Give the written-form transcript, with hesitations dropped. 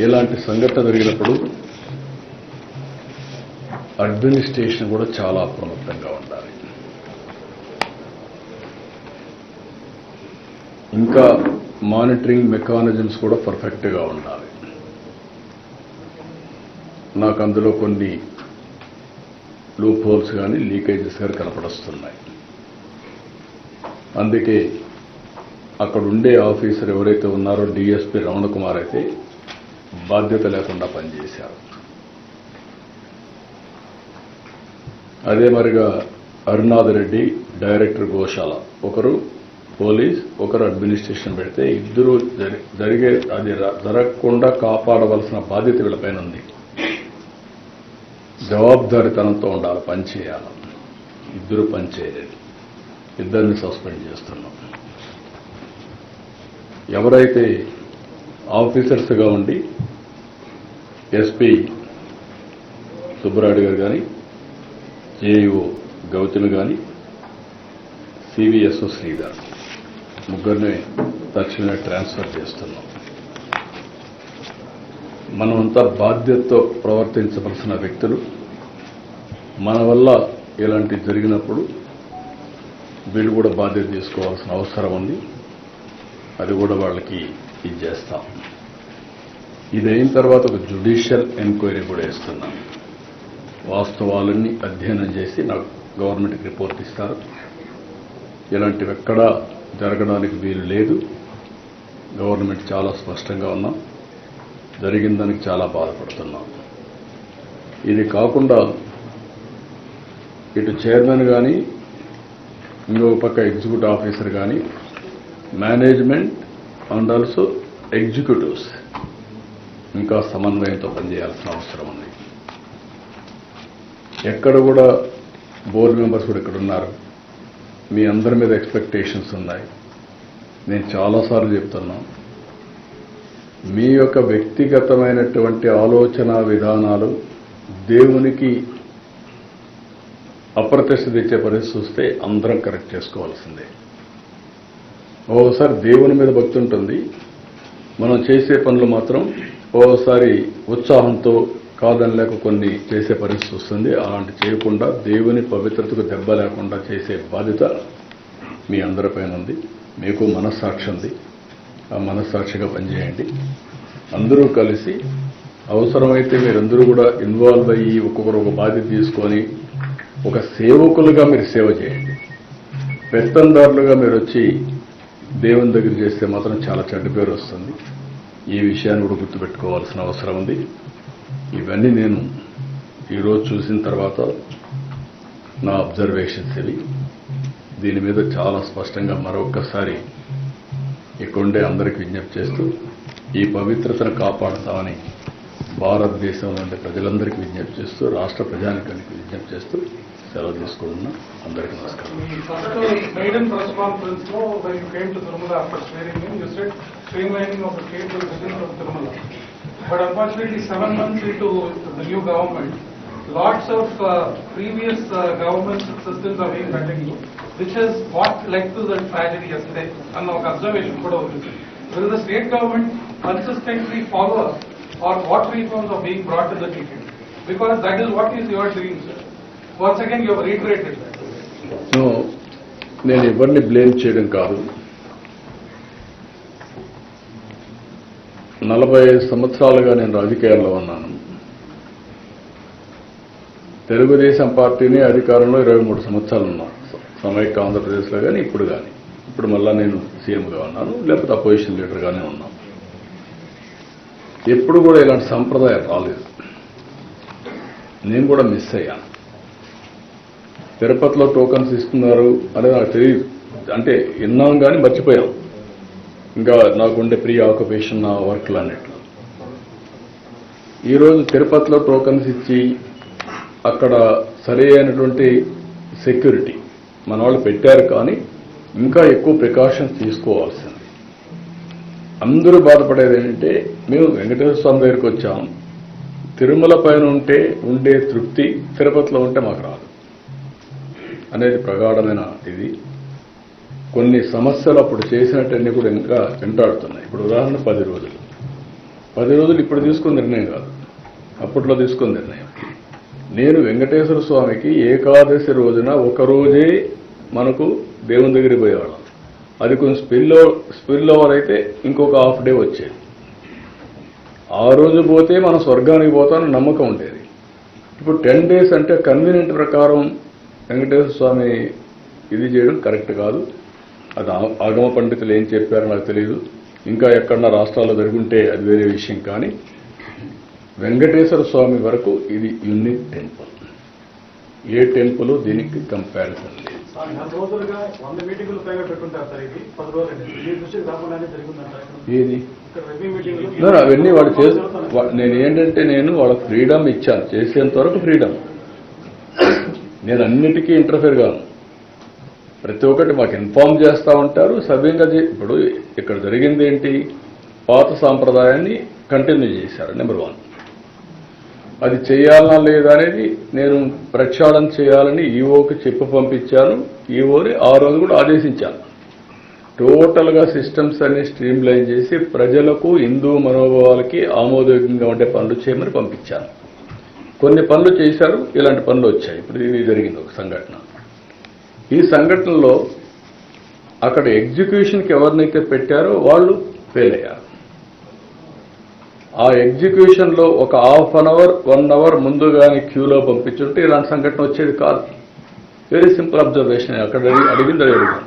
ఇలాంటి సంఘటన జరిగినప్పుడు అడ్మినిస్ట్రేషన్ కూడా చాలా అప్రమత్తంగా ఉండాలి. ఇంకా మానిటరింగ్ మెకానిజమ్స్ కూడా పర్ఫెక్ట్గా ఉండాలి. నాకు అందులో కొన్ని లూప్ హోల్స్ కానీ లీకేజెస్ కానీ కనపడొస్తున్నాయి. అందుకే అక్కడ ఉండే ఆఫీసర్ ఎవరైతే ఉన్నారో డిఎస్పీ రమణ కుమార్ అయితే బాధ్యత లేకుండా పనిచేశారు. అదే మరిగా అరుణాథ్ రెడ్డి డైరెక్టర్ గోశాల, ఒకరు పోలీస్, ఒకరు అడ్మినిస్ట్రేషన్ పెడితే ఇద్దరు జరిగే అది జరగకుండా కాపాడవలసిన బాధ్యత వీళ్ళపైన ఉంది. జవాబుదారీతనంతో ఉండాలి, పనిచేయాలి. ఇద్దరు పనిచేయలేదు, ఇద్దరిని సస్పెండ్ చేస్తున్నాం. ఎవరైతే ఆఫీసర్స్గా ఉండి ఎస్పీ సుబ్బరాయుడు గారు కానీ, జేఈఓ గౌతమ్ కానీ, సివిఎస్ఓ శ్రీధర్ ముగ్గురిని తక్షణమే ట్రాన్స్ఫర్ చేస్తున్నాం. మనమంతా బాధ్యతతో ప్రవర్తించవలసిన వ్యక్తులు. మన వల్ల ఇలాంటి జరిగినప్పుడు వీళ్ళు కూడా బాధ్యత తీసుకోవాల్సిన అవసరం ఉంది. అది కూడా వాళ్ళకి ఇది చేస్తాం. ఇది అయిన తర్వాత ఒక జ్యుడిషియల్ ఎంక్వైరీ కూడా వేస్తున్నాం. వాస్తవాలన్నీ అధ్యయనం చేసి నాకు గవర్నమెంట్కి రిపోర్ట్ ఇస్తారు. ఇలాంటివి ఎక్కడా జరగడానికి వీలు లేదు. గవర్నమెంట్ చాలా స్పష్టంగా ఉన్నాం. జరిగిన దానికి చాలా బాధపడుతున్నాం. ఇది కాకుండా ఇటు చైర్మన్ కానీ, ఇంకొక పక్క ఎగ్జిక్యూటివ్ ఆఫీసర్ కానీ, మేనేజ్మెంట్ అండ్ ఆల్సో ఎగ్జిక్యూటివ్స్ ఇంకా సమన్వయంతో పనిచేయాల్సిన అవసరం ఉంది. ఎక్కడ కూడా బోర్డు మెంబర్స్ కూడా ఇక్కడ ఉన్నారు. మీ అందరి మీద ఎక్స్పెక్టేషన్స్ ఉన్నాయి. నేను చాలాసార్లు చెప్తున్నా, మీ యొక్క వ్యక్తిగతమైనటువంటి ఆలోచన విధానాలు దేవునికి అప్రతిష్ట తెచ్చే పరిస్థితి వస్తే అందరం కరెక్ట్ చేసుకోవాల్సిందే. ఓసారి దేవుని మీద భక్తి ఉంటుంది, మనం చేసే పనులు మాత్రం ఓసారి ఉత్సాహంతో కాదనలేక కొన్ని చేసే పరిస్థితి వస్తుంది. అలాంటి చేయకుండా దేవుని పవిత్రతకు దెబ్బ లేకుండా చేసే బాధ్యత మీ అందరిపైన ఉంది. మీకు మనస్సాక్షి ఉంది. ఆ మనస్సాక్షిగా పనిచేయండి. అందరూ కలిసి అవసరమైతే మీరందరూ కూడా ఇన్వాల్వ్ అయ్యి ఒక్కొక్కరు ఒక బాధ్యత తీసుకొని ఒక సేవకులుగా మీరు సేవ చేయండి. పెత్తందారులుగా మీరు వచ్చి దేవుని దగ్గర చేస్తే మాత్రం చాలా చెడ్డ పేరు వస్తుంది. ఈ విషయాన్ని కూడా గుర్తుపెట్టుకోవాల్సిన అవసరం ఉంది. ఇవన్నీ నేను ఈరోజు చూసిన తర్వాత నా అబ్జర్వేషన్స్ ఇవి. దీని మీద చాలా స్పష్టంగా మరొక్కసారి ఇక్కడుండే అందరికీ విజ్ఞప్తి చేస్తూ ఈ పవిత్రతను కాపాడుతామని భారతదేశంలో ఉండే ప్రజలందరికీ విజ్ఞప్తి చేస్తూ, రాష్ట్ర ప్రజానికానికి విజ్ఞప్తి చేస్తూ సెలవు తీసుకుంటున్నా. అందరికీ నమస్కారం. But unfortunately, 7 months into the new government, lots of previous government systems are being continued, which has what led to the tragedy yesterday. And our observation could have been, will the state government consistently follow up or what reforms are being brought to the ticket? Because that is what is your dream, sir. Once again, you have reiterated that. No, నేను ఎవరిని blame చేయడం కాదు. 45 సంవత్సరాలుగా నేను రాజకీయాల్లో ఉన్నాను. తెలుగుదేశం పార్టీని అధికారంలో 23 సంవత్సరాలు ఉన్నాను. సమైక్య ఆంధ్రప్రదేశ్లో కానీ ఇప్పుడు మళ్ళా నేను సీఎంగా ఉన్నాను, లేకపోతే అపోజిషన్ లీడర్గానే ఉన్నాను. ఎప్పుడు కూడా ఇలాంటి సంప్రదాయం రాలేదు. నేను కూడా మిస్ అయ్యాను. తిరుపతిలో టోకన్స్ ఇస్తున్నారు అనేది నాకు తెలియదు. అంటే విన్నాం కానీ మర్చిపోయాం. ఇంకా నాకుండే ప్రీ ఆక్యుపేషన్ నా వర్క్లు అన్నిట్లో. ఈరోజు తిరుపతిలో టోకన్స్ ఇచ్చి అక్కడ సరి అయినటువంటి సెక్యూరిటీ మన వాళ్ళు పెట్టారు, కానీ ఇంకా ఎక్కువ ప్రికాషన్స్ తీసుకోవాల్సింది. అందరూ బాధపడేది ఏంటంటే, మేము వెంకటేశ్వర స్వామి దగ్గరికి వచ్చాం, తిరుమల పైన ఉండే తృప్తి తిరుపతిలో ఉంటే మాకు రాదు అనేది ప్రగాఢమైన ఇది. కొన్ని సమస్యలు అప్పుడు చేసినట్టన్నీ కూడా ఇంకా వెంటాడుతున్నాయి. ఇప్పుడు ఉదాహరణ 10 రోజులు 10 రోజులు ఇప్పుడు తీసుకున్న నిర్ణయం కాదు, అప్పట్లో తీసుకున్న నిర్ణయం. నేను వెంకటేశ్వర స్వామికి ఏకాదశి రోజున ఒకరోజే మనకు దేవుని దగ్గరికి పోయేవాళ్ళం. అది కొంచెం స్పిల్ ఓవర్ అయితే ఇంకొక హాఫ్ డే వచ్చేది. ఆ రోజు పోతే మనం స్వర్గానికి పోతామని నమ్మకం ఉండేది. ఇప్పుడు 10 days అంటే కన్వీనియంట్ ప్రకారం వెంకటేశ్వర స్వామి ఇది చేయడం కరెక్ట్ కాదు. అది ఆగమ పండితులు ఏం చెప్పారో నాకు తెలియదు. ఇంకా ఎక్కడన్నా రాష్ట్రాల్లో జరుగుంటే అది వేరే విషయం. కానీ వెంకటేశ్వర స్వామి వరకు ఇది యూనిక్ టెంపుల్. ఏ టెంపుల్ దీనికి కంపారిజన్ లేదు. 4 రోజులుగా 100 మీటింగులు పైగా పెట్టుంటారు సార్. ఇది 10 రోజులు మీ దృష్టికి రాకుండానే జరిగిందంటారు. ఏది ఇక్కడ రెవెన్యూ మీటింగులు అవన్నీ నేను ఏంటంటే నేను వాళ్ళకి ఫ్రీడమ్ ఇచ్చాను, చేసేంత వరకు ఫ్రీడమ్. నేను అన్నిటికీ ఇంటర్ఫేర్ కాను. ప్రతి ఒక్కటి మాకు ఇన్ఫార్మ్ చేస్తూ ఉంటారు సవ్యంగా. ఇప్పుడు ఇక్కడ జరిగింది ఏంటి, పాత సాంప్రదాయాన్ని కంటిన్యూ చేశారు. నెంబర్ 1, అది చేయాలనా లేదా అనేది నేను ప్రక్షాళన చేయాలని ఈవోకి చెప్పి పంపించాను. ఈవోని ఆ రోజు కూడా ఆదేశించాను. టోటల్గా సిస్టమ్స్ అన్ని స్ట్రీమ్ లైన్ చేసి ప్రజలకు హిందూ మనోభావాలకి ఆమోదయోగ్యంగా ఉండే పనులు చేయమని పంపించాను. కొన్ని పనులు చేశారు, ఇలాంటి పనులు వచ్చాయి. ఇప్పుడు ఇది జరిగింది ఒక సంఘటన. ఈ సంఘటనలో అక్కడ ఎగ్జిక్యూషన్కి ఎవరినైతే పెట్టారో వాళ్ళు ఫెయిల్ అయ్యారు. ఆ ఎగ్జిక్యూషన్లో ఒక హాఫ్ అన్ అవర్ 1 hour ముందుగానే క్యూలో పంపించుంటే ఇలాంటి సంఘటన వచ్చేది కాదు. Very simple observation. అక్కడ అడిగింది అడిగాను.